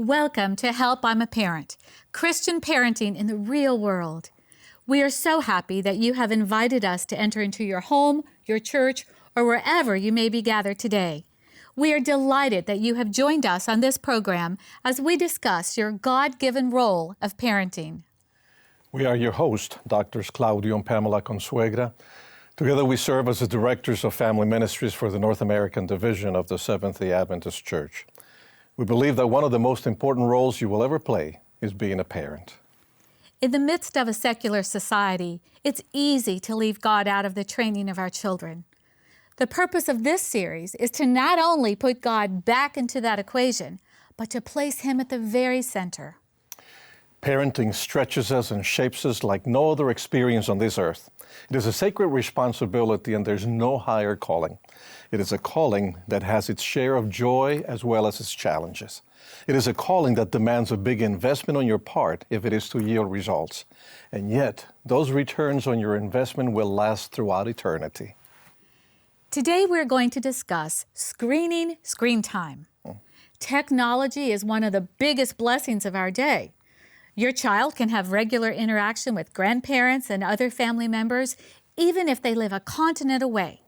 Welcome to Help I'm a Parent, Christian parenting in the real world. We are so happy that you have invited us to enter into your home, your church, or wherever you may be gathered today. We are delighted that you have joined us on this program as we discuss your God-given role of parenting. We are your hosts, Drs. Claudio and Pamela Consuegra. Together we serve as the Directors of Family Ministries for the North American Division of the Seventh-day Adventist Church. We believe that one of the most important roles you will ever play is being a parent. In the midst of a secular society, it's easy to leave God out of the training of our children. The purpose of this series is to not only put God back into that equation, but to place Him at the very center. Parenting stretches us and shapes us like no other experience on this earth. It is a sacred responsibility, and there's no higher calling. It is a calling that has its share of joy as well as its challenges. It is a calling that demands a big investment on your part if it is to yield results. And yet, those returns on your investment will last throughout eternity. Today we're going to discuss screening screen time. Technology is one of the biggest blessings of our day. Your child can have regular interaction with grandparents and other family members, even if they live a continent away.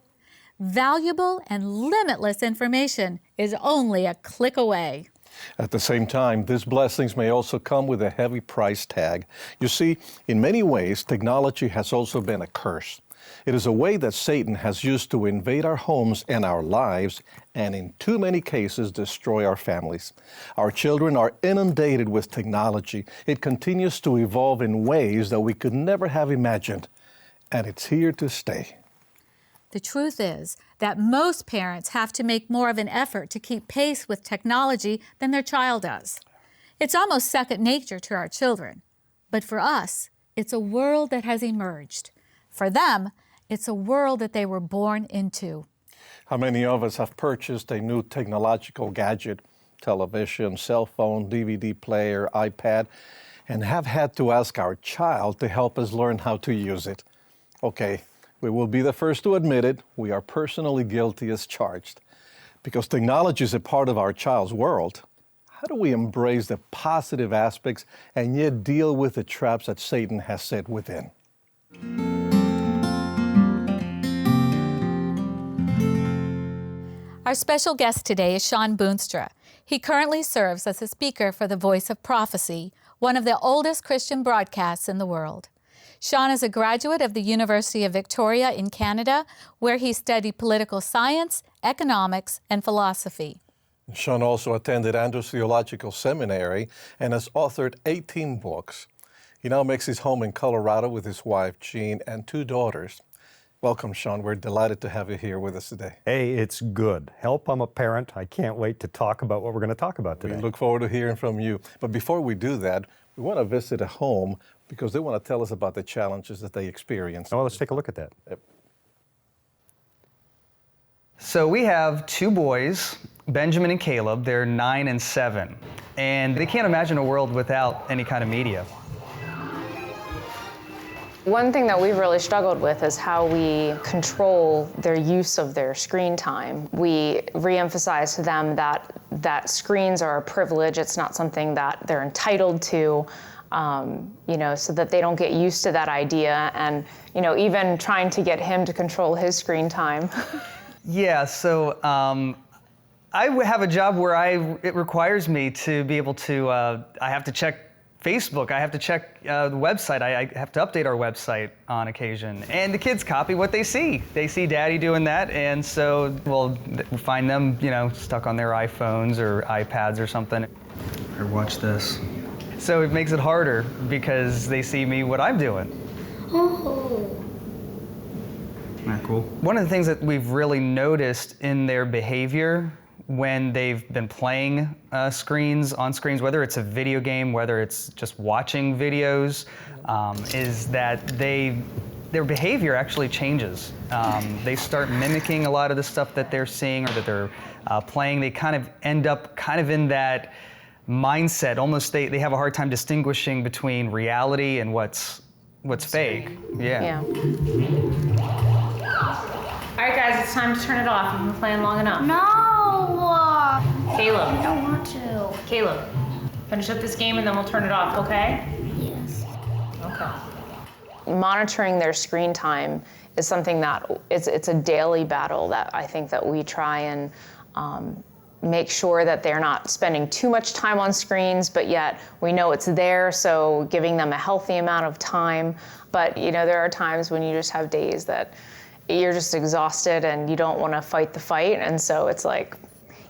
Valuable and limitless information is only a click away. At the same time, these blessings may also come with a heavy price tag. You see, in many ways, technology has also been a curse. It is a way that Satan has used to invade our homes and our lives, and in too many cases, destroy our families. Our children are inundated with technology. It continues to evolve in ways that we could never have imagined, and it's here to stay. The truth is that most parents have to make more of an effort to keep pace with technology than their child does. It's almost second nature to our children. But for us, it's a world that has emerged. For them, it's a world that they were born into. How many of us have purchased a new technological gadget, television, cell phone, DVD player, iPad, and have had to ask our child to help us learn how to use it? Okay. We will be the first to admit it. We are personally guilty as charged. Because technology is a part of our child's world, how do we embrace the positive aspects and yet deal with the traps that Satan has set within? Our special guest today is Shawn Boonstra. He currently serves as a speaker for the Voice of Prophecy, one of the oldest Christian broadcasts in the world. Shawn is a graduate of the University of Victoria in Canada, where he studied political science, economics, and philosophy. Shawn also attended Andrews Theological Seminary and has authored 18 books. He now makes his home in Colorado with his wife, Jean, and 2 daughters. Welcome, Shawn. We're delighted to have you here with us today. Hey, it's good. Help, I'm a parent. I can't wait to talk about what we're going to talk about today. We look forward to hearing from you. But before we do that, we want to visit a home because they want to tell us about the challenges that they experience. Oh, let's take a look at that. Yep. So we have 2 boys, Benjamin and Caleb. They're 9 and 7. And they can't imagine a world without any kind of media. One thing that we've really struggled with is how we control their use of their screen time. We reemphasize to them that screens are a privilege. It's not something that they're entitled to, so that they don't get used to that idea. And, even trying to get him to control his screen time. Yeah, so I have a job where it requires me to be able to, I have to check Facebook, I have to check the website, I have to update our website on occasion. And the kids copy what they see. They see Daddy doing that, and so we'll find them, stuck on their iPhones or iPads or something. Or watch this. So it makes it harder because they see what I'm doing. Oh. Isn't that cool? One of the things that we've really noticed in their behavior when they've been playing on screens, whether it's a video game, whether it's just watching videos, is that their behavior actually changes. They start mimicking a lot of the stuff that they're seeing or that they're playing. They kind of end up in that mindset. Almost they have a hard time distinguishing between reality and what's fake. Yeah. All right, guys, it's time to turn it off. You've been playing long enough. No! Caleb. I don't want to. Caleb, Finish up this game and then we'll turn it off, okay? Yes. Okay. Monitoring their screen time is something that it's a daily battle that I think that we try and make sure that they're not spending too much time on screens, but yet we know it's there, so giving them a healthy amount of time. But there are times when you just have days that you're just exhausted and you don't want to fight the fight, and so it's like,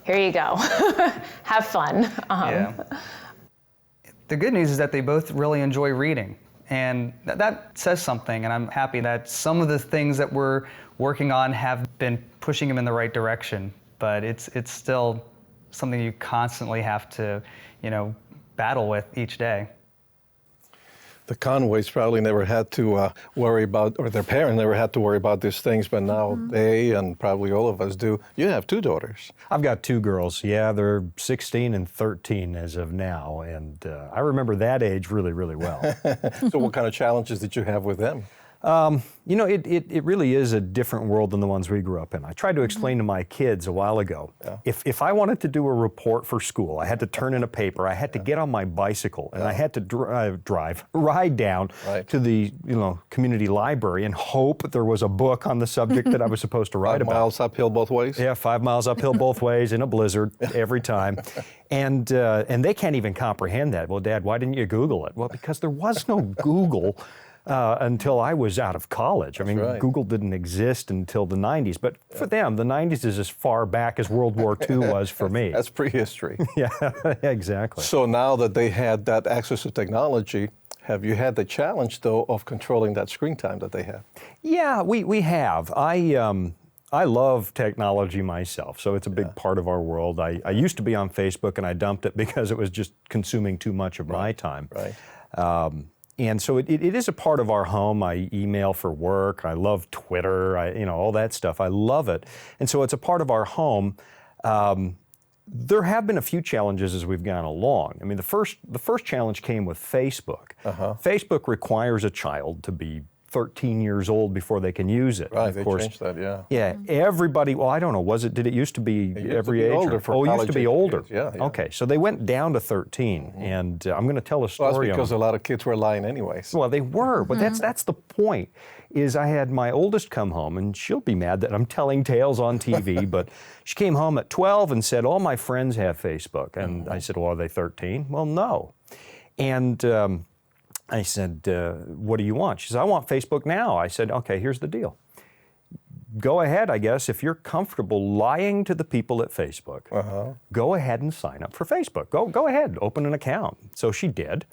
here you go, have fun. Yeah. The good news is that they both really enjoy reading, and that says something, and I'm happy that some of the things that we're working on have been pushing them in the right direction. But it's still something you constantly have to, battle with each day. The Conways probably never had to worry about, or their parents never had to worry about these things, but now they, and probably all of us do. You have 2 daughters. I've got 2 girls. Yeah, they're 16 and 13 as of now, and I remember that age really, really well. So what kind of challenges did you have with them? It really is a different world than the ones we grew up in. I tried to explain to my kids a while ago, if I wanted to do a report for school, I had to turn in a paper, I had to get on my bicycle, and I had to ride down to the community library and hope there was a book on the subject that I was supposed to write about. 5 miles uphill both ways? Yeah, 5 miles uphill both ways in a blizzard every time. And they can't even comprehend that. Well, Dad, why didn't you Google it? Well, because there was no Google until I was out of college. I mean, Google didn't exist until the 90s, but for them, the 90s is as far back as World War II was for me. That's prehistory. Yeah, exactly. So now that they had that access to technology, have you had the challenge, though, of controlling that screen time that they have? Yeah, we have. I love technology myself, so it's a big part of our world. I used to be on Facebook, and I dumped it because it was just consuming too much of my time. Right. And so it is a part of our home. I email for work. I love Twitter. All that stuff. I love it. And so it's a part of our home. There have been a few challenges as we've gone along. I mean, the first challenge came with Facebook. Facebook requires a child to be 13 years old before they can use it. Right, of course, they changed that, yeah. Yeah, everybody, well, I don't know, did it used to be every age? Older for it used to be older. Kids. Yeah. Okay, so they went down to 13, and I'm going to tell a story. Well, that's because a lot of kids were lying anyways. Well, they were, but that's the point, is I had my oldest come home, and she'll be mad that I'm telling tales on TV, but she came home at 12 and said, all my friends have Facebook. And I said, well, are they 13? Well, no. And I said, what do you want? She said, I want Facebook now. I said, okay, here's the deal. Go ahead, I guess, if you're comfortable lying to the people at Facebook, go ahead and sign up for Facebook. Go ahead, open an account. So she did.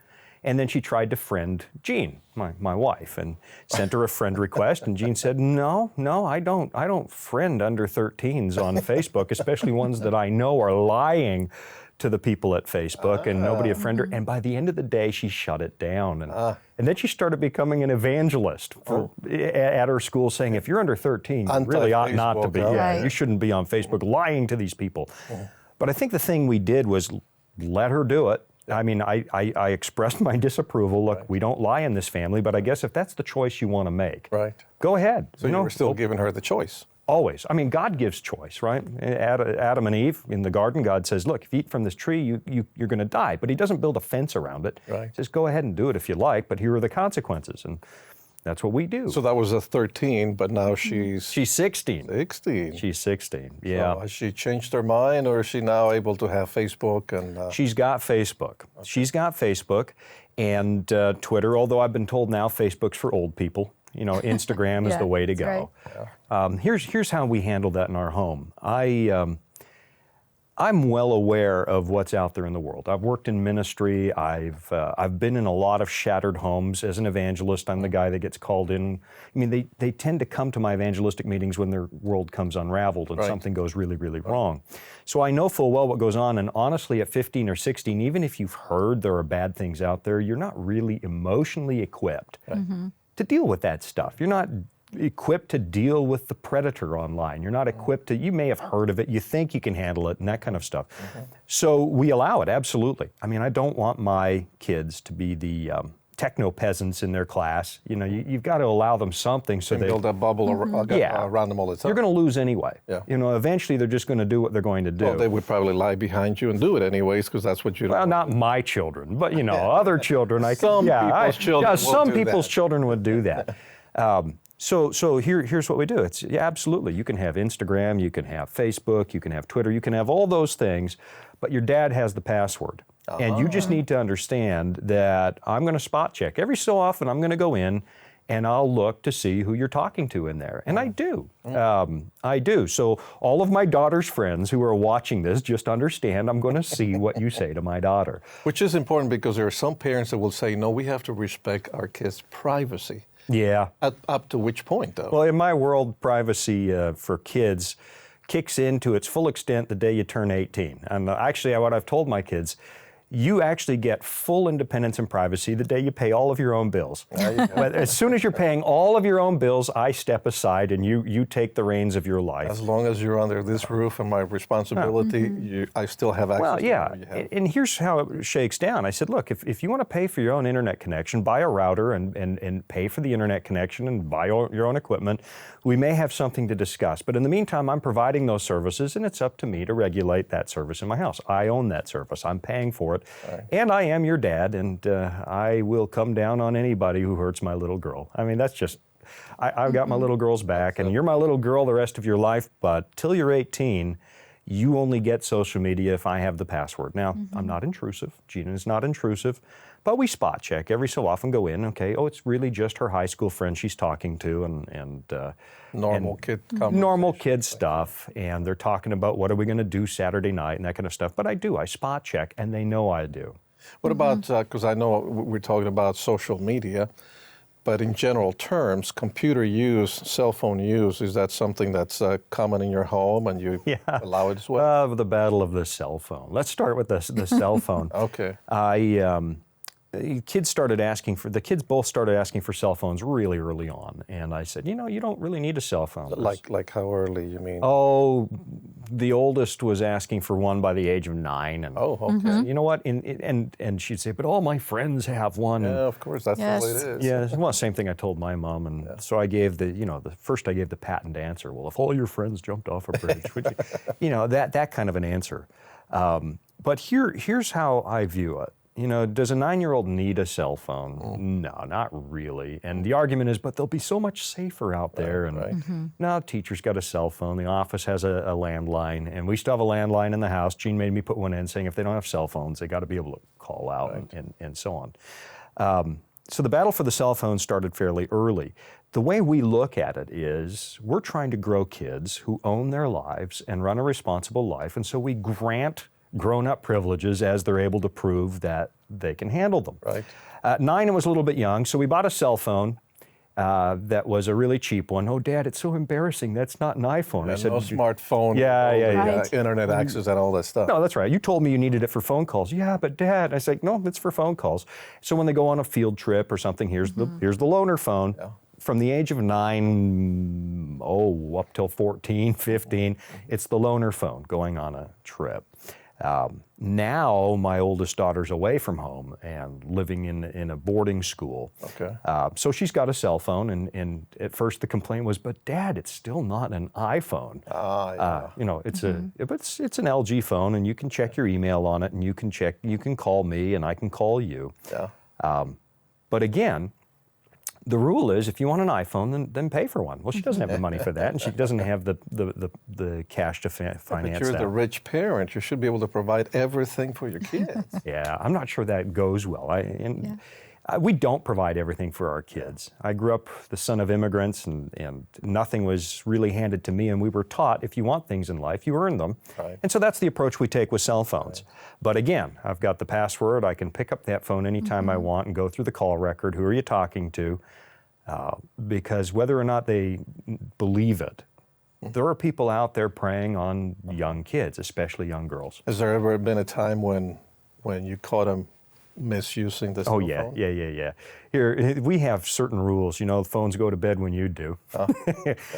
And then she tried to friend Jean, my wife, and sent her a friend request. And Jean said, no, I don't friend under 13s on Facebook, especially ones that I know are lying to the people at Facebook, and nobody had friended her. And by the end of the day, she shut it down. And then she started becoming an evangelist at her school, saying, if you're under 13, you really ought not to be. Yeah, you shouldn't be on Facebook lying to these people. But I think the thing we did was let her do it. I mean, I expressed my disapproval. Look, we don't lie in this family, but I guess if that's the choice you want to make, go ahead. So you were still giving her the choice. Always. I mean, God gives choice, right? Adam and Eve in the garden, God says, look, if you eat from this tree, you're going to die. But he doesn't build a fence around it. He says, go ahead and do it if you like, but here are the consequences. And that's what we do. So that was a 13, but now she's 16. 16. She's 16, yeah. So has she changed her mind, or is she now able to have Facebook? And She's got Facebook. She's got Facebook and Twitter, although I've been told now Facebook's for old people. Instagram is the way to go. Right. Here's how we handle that in our home. I'm well aware of what's out there in the world. I've worked in ministry. I've been in a lot of shattered homes as an evangelist. I'm the guy that gets called in. I mean, they tend to come to my evangelistic meetings when their world comes unraveled and something goes really, really wrong. So I know full well what goes on. And honestly, at 15 or 16, even if you've heard there are bad things out there, you're not really emotionally equipped to deal with that stuff. You're not equipped to deal with the predator online. You're not equipped to, you may have heard of it, you think you can handle it, and that kind of stuff. So we allow it, absolutely. I mean, I don't want my kids to be the techno peasants in their class. You know, you've got to allow them something so And they build that bubble around them all the time. You're going to lose anyway. Yeah. You know, eventually they're just going to do what they're going to do. Well, they would probably lie behind you and do it anyways because that's what you. Well, not my children, but you know, other children. Some people's children would do that. So here's what we do. It's absolutely, you can have Instagram, you can have Facebook, you can have Twitter, you can have all those things, but your dad has the password. And you just need to understand that I'm going to spot check. Every so often I'm going to go in and I'll look to see who you're talking to in there. And I do. I do. So all of my daughter's friends who are watching this, just understand I'm going to see what you say to my daughter. Which is important because there are some parents that will say, no, we have to respect our kids' privacy. Yeah. Up to which point, though? Well, in my world, privacy for kids kicks into its full extent the day you turn 18. And actually, what I've told my kids, you actually get full independence and privacy the day you pay all of your own bills. As soon as you're paying all of your own bills, I step aside and you take the reins of your life. As long as you're under this roof and my responsibility, I still have access well, to yeah. whatever you have. And here's how it shakes down. I said, look, if you want to pay for your own internet connection, buy a router and pay for the internet connection and buy your own equipment. We may have something to discuss. But in the meantime, I'm providing those services, and it's up to me to regulate that service in my house. I own that service. I'm paying for it. Right. And I am your dad, and I will come down on anybody who hurts my little girl. I mean, that's just, I've got my little girl's back, and you're my little girl the rest of your life, but till you're 18, you only get social media if I have the password. Now, I'm not intrusive. Gina is not intrusive, but we spot check every so often, go in, okay, oh, it's really just her high school friend she's talking to, and normal kid stuff, and they're talking about what are we going to do Saturday night and that kind of stuff. But I spot check, and they know I do. What about, because I know we're talking about social media, but in general terms, computer use, cell phone use, is that something that's common in your home and you allow it as well? The battle of the cell phone. Let's start with the cell phone. Okay. The kids both started asking for cell phones really early on, and I said, you don't really need a cell phone. Like how early, you mean? Oh, the oldest was asking for one by the age of 9. And okay. You know what? And she'd say, but all my friends have one. Yeah, of course, that's the way it is. Yeah, well, same thing I told my mom, and so I gave first I gave the patent answer. Well, if all your friends jumped off a bridge, would you, that kind of an answer. But here's how I view it. Does a 9-year-old need a cell phone? No, not really. And the argument is, but they'll be so much safer out there. And now teacher's got a cell phone. The office has a landline, and we still have a landline in the house. Jean made me put one in saying if they don't have cell phones, they got to be able to call out and so on. So the battle for the cell phone started fairly early. The way we look at it is we're trying to grow kids who own their lives and run a responsible life, and so we grant grown-up privileges as they're able to prove that they can handle them. Right. 9 was a little bit young, so we bought a cell phone that was a really cheap one. Oh, Dad, it's so embarrassing. That's not an iPhone. I said, no smartphone, internet access and all that stuff. No, that's right. You told me you needed it for phone calls. Yeah, but Dad, I said, no, it's for phone calls. So when they go on a field trip or something, here's the loaner phone. Yeah. From the age of 9, up till 14, 15, it's the loaner phone going on a trip. Now my oldest daughter's away from home and living in a boarding school. Okay. So she's got a cell phone, and at first the complaint was, but Dad, it's still not an iPhone. It's it's an LG phone, and you can check your email on it, and you can call me, and I can call you. Yeah. But again, the rule is if you want an iPhone, then pay for one. Well, she doesn't have the money for that, and she doesn't have the cash to finance that. But you're the rich parent. You should be able to provide everything for your kids. Yeah, I'm not sure that goes well. We don't provide everything for our kids. I grew up the son of immigrants, and nothing was really handed to me, and we were taught if you want things in life, you earn them. Right. And so that's the approach we take with cell phones. Right. But again, I've got the password. I can pick up that phone anytime I want and go through the call record. Who are you talking to? Because whether or not they believe it, there are people out there preying on young kids, especially young girls. Has there ever been a time when you caught them misusing the Oh, cell yeah, phone? yeah. Here, we have certain rules. You know, phones go to bed when you do.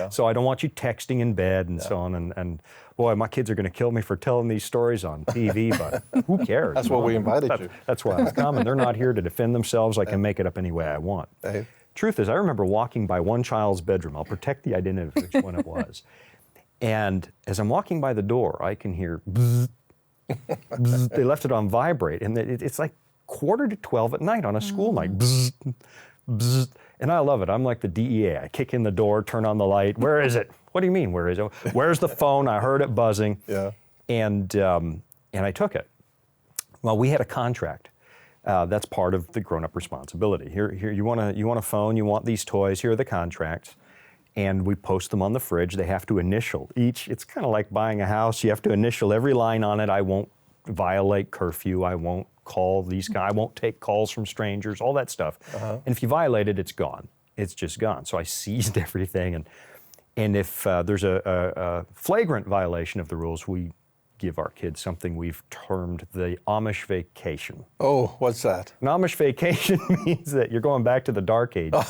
So I don't want you texting in bed and so on. And boy, my kids are going to kill me for telling these stories on TV, but who cares? That's what we invited you. That's why I'm coming. They're not here to defend themselves. I can make it up any way I want. Hey. Truth is, I remember walking by one child's bedroom. I'll protect the identity of which one it was. And as I'm walking by the door, I can hear bzzz, bzzz. They left it on vibrate, and it's like 11:45 at night on a school night. Bzzz, bzzz. And I love it. I'm like the DEA. I kick in the door, turn on the light. Where is it? What do you mean, where is it? Where's the phone? I heard it buzzing. Yeah. And I took it. Well, we had a contract. That's part of the grown-up responsibility. Here, you want a phone, you want these toys, here are the contracts. And we post them on the fridge. They have to initial each. It's kind of like buying a house. You have to initial every line on it. I won't violate curfew. I won't call these guys. I won't take calls from strangers, all that stuff. And if you violate it, it's gone. It's just gone. So I seized everything. And if there's a flagrant violation of the rules, we give our kids something we've termed the Amish vacation. Oh, what's that? An Amish vacation means that you're going back to the dark ages.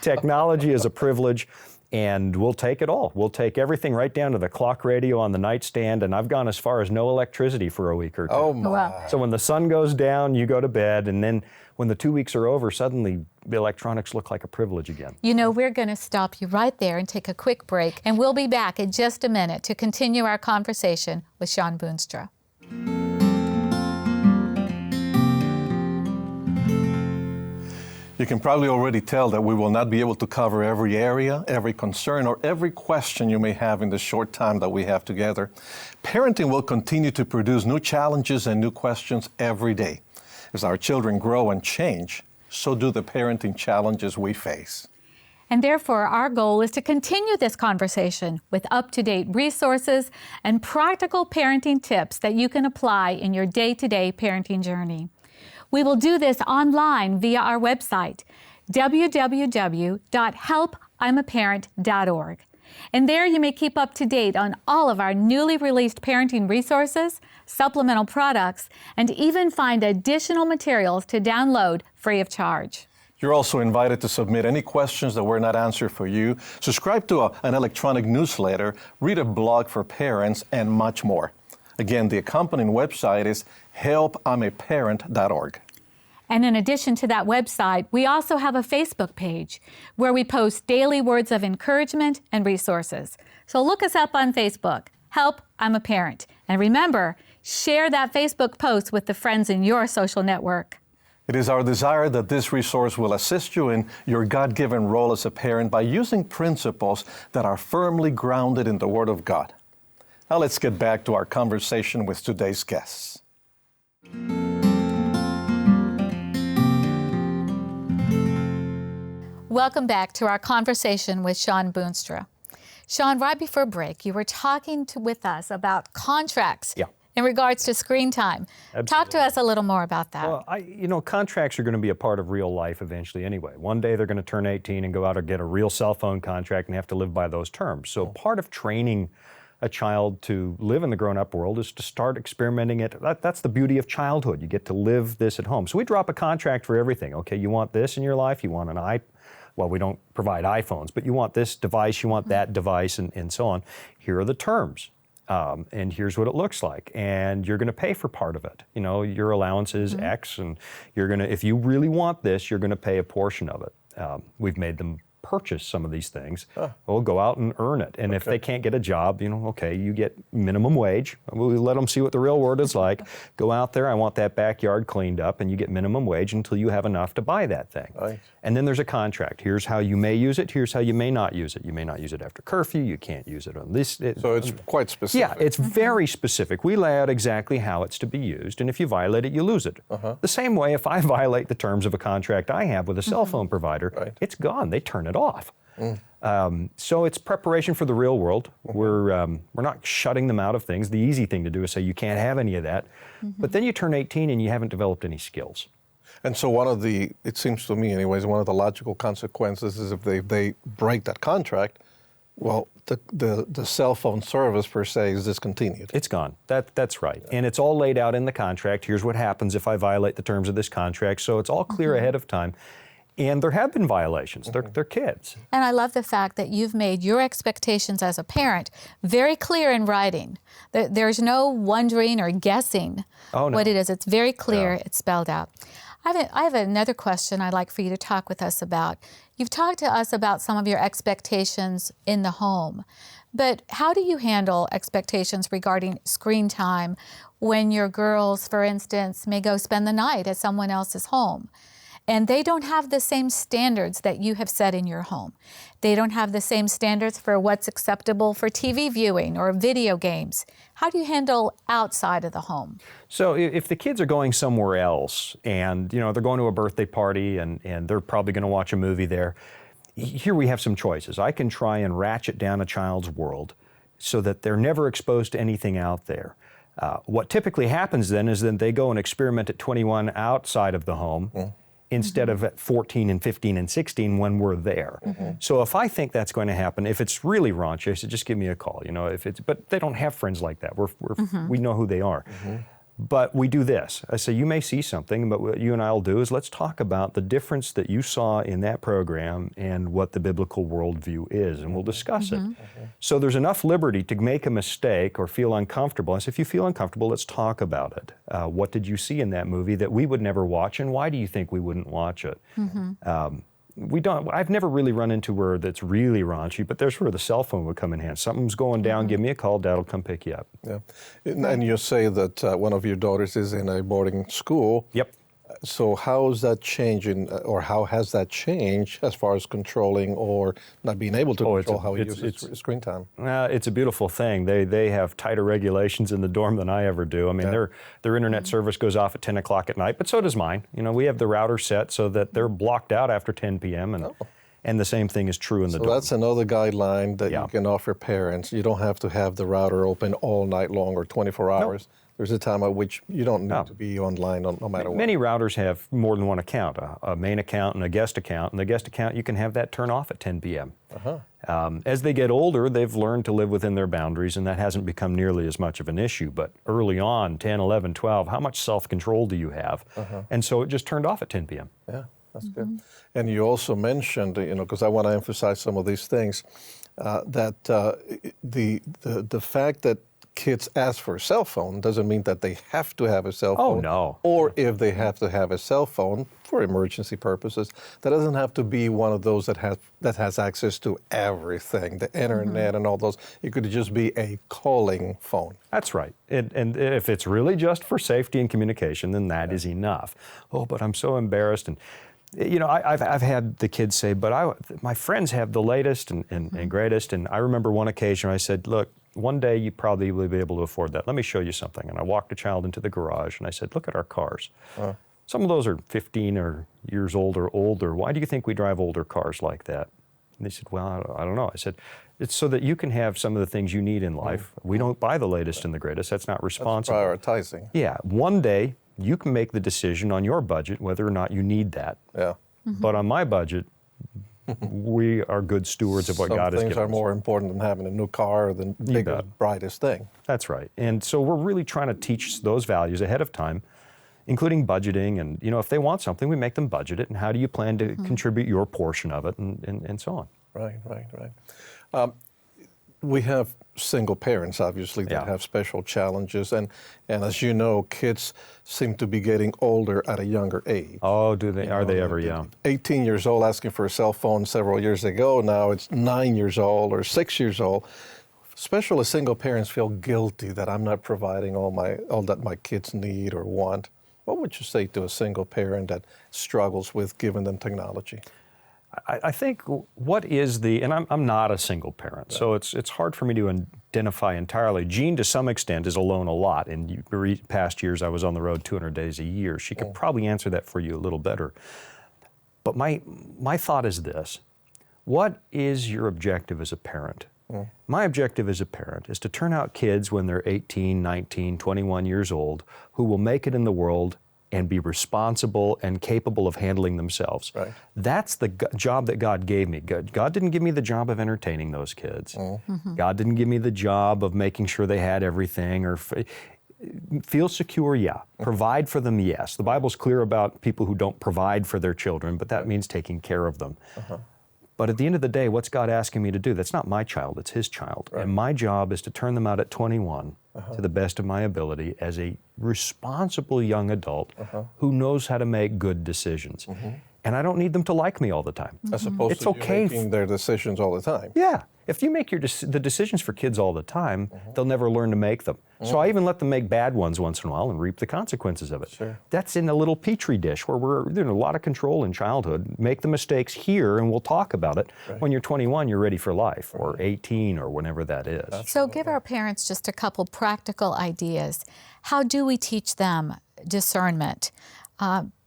Technology is a privilege, and we'll take it all. We'll take everything right down to the clock radio on the nightstand, and I've gone as far as no electricity for a week or two. Oh, my. Wow. So when the sun goes down, you go to bed, and then when the 2 weeks are over, suddenly the electronics look like a privilege again. You know, we're going to stop you right there and take a quick break, and we'll be back in just a minute to continue our conversation with Shawn Boonstra. You can probably already tell that we will not be able to cover every area, every concern, or every question you may have in the short time that we have together. Parenting will continue to produce new challenges and new questions every day. As our children grow and change, so do the parenting challenges we face. And therefore, our goal is to continue this conversation with up-to-date resources and practical parenting tips that you can apply in your day-to-day parenting journey. We will do this online via our website, www.helpimaparent.org. And there you may keep up to date on all of our newly released parenting resources, supplemental products, and even find additional materials to download free of charge. You're also invited to submit any questions that were not answered for you, subscribe to an electronic newsletter, read a blog for parents, and much more. Again, the accompanying website is helpimaparent.org. And in addition to that website, we also have a Facebook page where we post daily words of encouragement and resources. So look us up on Facebook, Help, I'm a Parent. And remember, share that Facebook post with the friends in your social network. It is our desire that this resource will assist you in your God-given role as a parent by using principles that are firmly grounded in the Word of God. Now let's get back to our conversation with today's guests. Welcome back to our conversation with Shawn Boonstra. Shawn, right before break, you were talking with us about contracts in regards to screen time. Absolutely. Talk to us a little more about that. Well, contracts are going to be a part of real life eventually anyway. One day they're going to turn 18 and go out and get a real cell phone contract and have to live by those terms. So part of training a child to live in the grown-up world is to start experimenting it. That's the beauty of childhood. You get to live this at home. So we drop a contract for everything. Okay, you want this in your life, you want well, we don't provide iPhones, but you want this device, you want that device, and so on. Here are the terms. And here's what it looks like, and you're going to pay for part of it. You know, your allowance is X, and you're going to, if you really want this, you're going to pay a portion of it. We've made them purchase some of these things. Well, go out and earn it, and if they can't get a job, okay, you get minimum wage. We'll let them see what the real world is like. Go out there, I want that backyard cleaned up, and you get minimum wage until you have enough to buy that thing. Right. And then there's a contract. Here's how you may use it. Here's how you may not use it. You may not use it after curfew. You can't use it on this. So it's quite specific. Yeah, it's very specific. We lay out exactly how it's to be used, and if you violate it, you lose it. The same way, if I violate the terms of a contract I have with a cell phone provider, it's gone. They turn it off. So it's preparation for the real world. We're not shutting them out of things. The easy thing to do is say you can't have any of that. But then you turn 18 and you haven't developed any skills. And so it seems to me anyways, one of the logical consequences is if they break that contract, Well, the cell phone service per se is discontinued. It's gone. That's right. And it's all laid out in the contract. Here's what happens if I violate the terms of this contract. So it's all clear ahead of time. And there have been violations. They're kids. And I love the fact that you've made your expectations as a parent very clear in writing. There's no wondering or guessing what it is. It's very clear. Yeah. It's spelled out. I have another question I'd like for you to talk with us about. You've talked to us about some of your expectations in the home, but how do you handle expectations regarding screen time when your girls, for instance, may go spend the night at someone else's home? And they don't have the same standards that you have set in your home. They don't have the same standards for what's acceptable for TV viewing or video games. How do you handle outside of the home? So if the kids are going somewhere else and they're going to a birthday party and they're probably going to watch a movie there, here we have some choices. I can try and ratchet down a child's world so that they're never exposed to anything out there. What typically happens then is that they go and experiment at 21 outside of the home. Instead of at 14 and 15 and 16 when we're there. So if I think that's going to happen, if it's really raunchy, I said, just give me a call. But they don't have friends like that. We know who they are. But we do this. I say, you may see something, but what you and I will do is let's talk about the difference that you saw in that program and what the biblical worldview is, and we'll discuss it. So there's enough liberty to make a mistake or feel uncomfortable. I say, if you feel uncomfortable, let's talk about it. What did you see in that movie that we would never watch, and why do you think we wouldn't watch it? I've never really run into where that's really raunchy, but there's where the cell phone would come in handy. Something's going down, give me a call, Dad will come pick you up. Yeah. And you say that one of your daughters is in a boarding school. Yep. So how is that changing, or how has that changed as far as controlling or not being able to control how he uses screen time? It's a beautiful thing. They have tighter regulations in the dorm than I ever do. I mean, their internet service goes off at 10 o'clock at night, but so does mine. We have the router set so that they're blocked out after 10 p.m. And the same thing is true in the dorm. So that's another guideline that you can offer parents. You don't have to have the router open all night long or 24 hours. Nope. There's a time at which you don't need to be online no matter what. Many routers have more than one account, a main account and a guest account. And the guest account, you can have that turn off at 10 p.m. As they get older, they've learned to live within their boundaries, and that hasn't become nearly as much of an issue. But early on, 10, 11, 12, how much self-control do you have? And so it just turned off at 10 p.m. Yeah, that's good. And you also mentioned, because I want to emphasize some of these things, that the fact that kids ask for a cell phone doesn't mean that they have to have a cell phone. Oh, no. Or if they have to have a cell phone for emergency purposes, that doesn't have to be one of those that has access to everything, the internet and all those. It could just be a calling phone. That's right. And if it's really just for safety and communication, then that is enough. Oh, but I'm so embarrassed. And I've had the kids say, but my friends have the latest and greatest. And I remember one occasion I said, look, one day you probably will be able to afford that. Let me show you something. And I walked a child into the garage and I said, look at our cars. Some of those are 15 years old or older. Why do you think we drive older cars like that? And they said, well, I don't know. I said, it's so that you can have some of the things you need in life. We don't buy the latest and the greatest. That's not responsible. That's prioritizing. Yeah. One day you can make the decision on your budget whether or not you need that. Yeah. But on my budget, we are good stewards of what God has given us. Some things are more important than having a new car or the biggest, brightest thing. That's right. And so we're really trying to teach those values ahead of time, including budgeting. And, if they want something, we make them budget it. And how do you plan to contribute your portion of it and so on. Right. We have single parents, obviously, that have special challenges. And as you know, kids seem to be getting older at a younger age. Oh, do they? Are they ever young? 18 years old asking for a cell phone several years ago. Now it's 9 years old or 6 years old. Especially single parents feel guilty that I'm not providing all that my kids need or want. What would you say to a single parent that struggles with giving them technology? I think what is and I'm not a single parent, so it's hard for me to identify entirely. Jean, to some extent, is alone a lot. In past years, I was on the road 200 days a year. She could probably answer that for you a little better. But my thought is this. What is your objective as a parent? My objective as a parent is to turn out kids when they're 18, 19, 21 years old who will make it in the world and be responsible and capable of handling themselves. Right. That's the job that God gave me. God didn't give me the job of entertaining those kids. God didn't give me the job of making sure they had everything or feel secure, yeah. Provide for them, yes. The Bible's clear about people who don't provide for their children, but that means taking care of them. But at the end of the day, what's God asking me to do? That's not my child, it's His child. And my job is to turn them out at 21 to the best of my ability as a responsible young adult who knows how to make good decisions. And I don't need them to like me all the time. As opposed It's to okay you making their decisions all the time. Yeah. If you make the decisions for kids all the time, they'll never learn to make them. So I even let them make bad ones once in a while and reap the consequences of it. Sure. That's in a little petri dish where we're there's a lot of control in childhood. Make the mistakes here and we'll talk about it. When you're 21, you're ready for life, or 18, or whenever that is. So give our parents just a couple practical ideas. How do we teach them discernment?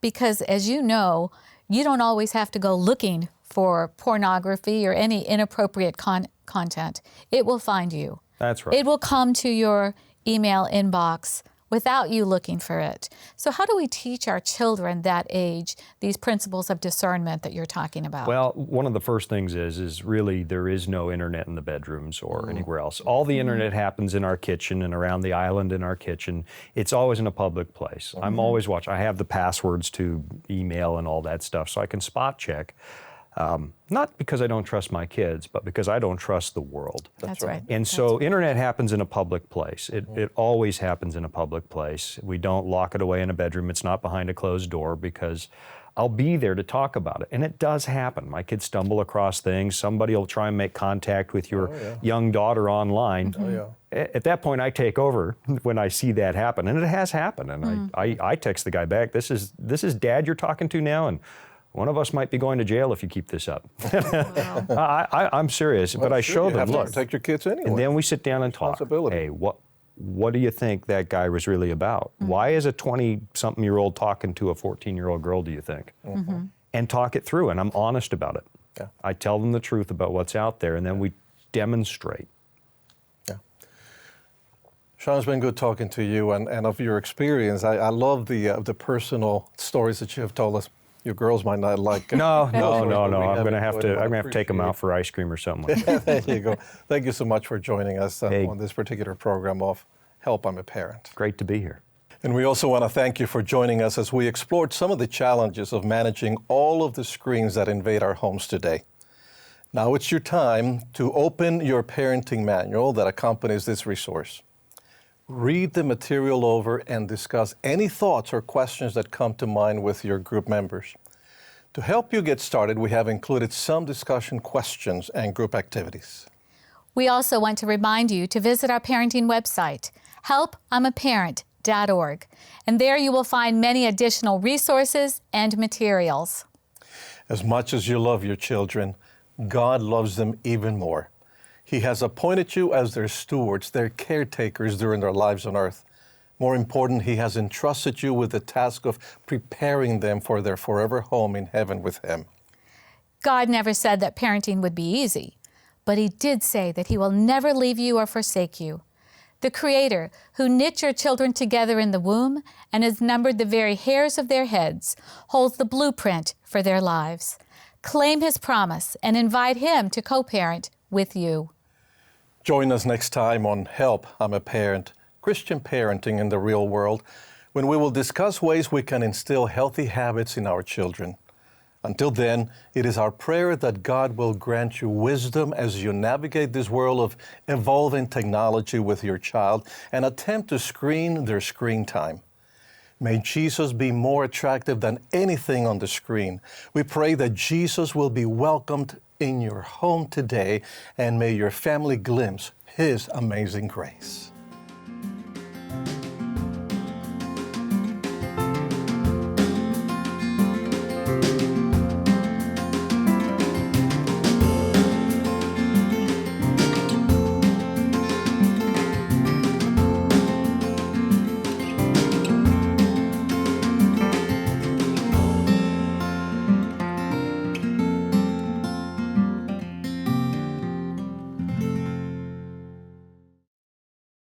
Because as you know, you don't always have to go looking for pornography or any inappropriate content. It will find you. That's right. It will come to your email inbox without you looking for it. So how do we teach our children that age these principles of discernment that you're talking about? Well, one of the first things is really there is no internet in the bedrooms or anywhere else. All the internet happens in our kitchen and around the island in our kitchen. It's always in a public place. I'm always watching. I have the passwords to email and all that stuff, so I can spot check. Not because I don't trust my kids, but because I don't trust the world. That's right. And so internet happens in a public place. It always happens in a public place. We don't lock it away in a bedroom. It's not behind a closed door because I'll be there to talk about it. And it does happen. My kids stumble across things. Somebody will try and make contact with your young daughter online. At that point, I take over when I see that happen. And it has happened. And I text the guy back, this is Dad you're talking to now? And one of us might be going to jail if you keep this up. I'm serious, but I show them, You have look. to protect your kids anyway. And then we sit down and talk. Hey, what do you think that guy was really about? Why is a 20-something-year-old talking to a 14-year-old girl, do you think? And talk it through, and I'm honest about it. Yeah. I tell them the truth about what's out there, and then we demonstrate. Yeah. Shawn, it's been good talking to you, and of your experience. I love the personal stories that you have told us. Your girls might not like. No. I'm going to have to take them out for ice cream or something like that. There you go. Thank you so much for joining us on this particular program of Help, I'm a Parent. Great to be here. And we also want to thank you for joining us as we explored some of the challenges of managing all of the screens that invade our homes today. Now it's your time to open your parenting manual that accompanies this resource. Read the material over and discuss any thoughts or questions that come to mind with your group members. To help you get started, we have included some discussion questions and group activities. We also want to remind you to visit our parenting website, helpimaparent.org, and there you will find many additional resources and materials. As much as you love your children, God loves them even more. He has appointed you as their stewards, their caretakers during their lives on earth. More important, He has entrusted you with the task of preparing them for their forever home in heaven with Him. God never said that parenting would be easy, but He did say that He will never leave you or forsake you. The Creator, who knit your children together in the womb and has numbered the very hairs of their heads, holds the blueprint for their lives. Claim His promise and invite Him to co-parent with you. Join us next time on Help, I'm a Parent, Christian Parenting in the Real World, when we will discuss ways we can instill healthy habits in our children. Until then, it is our prayer that God will grant you wisdom as you navigate this world of evolving technology with your child and attempt to screen their screen time. May Jesus be more attractive than anything on the screen. We pray that Jesus will be welcomed in your home today, and may your family glimpse His amazing grace.